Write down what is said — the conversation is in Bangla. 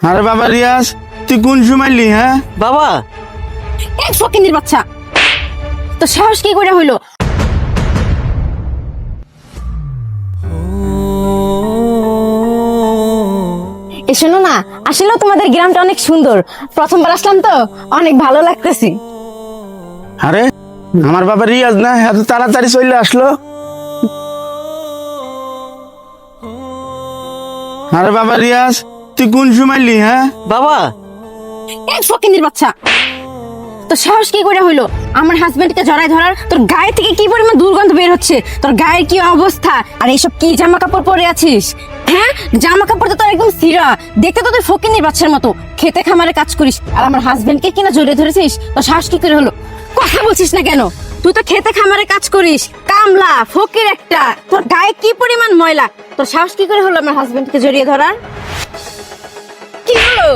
আরে বাবা রিয়াজ, তুই কোন সময় হ্যাঁ? বাবা এক ফকিন্নির বাচ্চা, তো সাহস কি করে হইলো? এ শোনো না, আসলেও তোমাদের গ্রামটা অনেক সুন্দর। প্রথমবার আসলাম তো, অনেক ভালো লাগতেছে। আরে আমার বাবা রিয়াজ না, এত তাড়াতাড়ি চলে আসলো। আরে বাবা রিয়াজ, তুই কোন সময় হ্যাঁ? বাবা এক ফকিন্নির বাচ্চা, তো সাহস কি করে হইলো আমার হাজবেন্ডকে জড়াই ধরার? তোর গায়ে থেকে কি পরিমাণ দুর্গন্ধ বের হচ্ছে, তোর গায়ের কি অবস্থা! আর এইসব কি জামা কাপড় পরে আছিস? হ্যাঁ, জামা কাপড় তো তোর একদম ছিঁড়া, দেখতে তো তুই ফকিন্নির বাচ্চার মতো। খেতে খামারে কাজ করিস আর আমার হাজবেন্ডকে কিনা জড়িয়ে ধরেছিস, তোর সাহস কি করে হলো? কথা বলছিস না কেন? তুই তো খেতে খামারে কাজ করিস, কামলা ফকির একটা। তোর গায়ে কি পরিমাণ ময়লা, তোর সাহস কি করে হলো আমার হাজবেন্ডকে জড়িয়ে ধরার? কি হলো?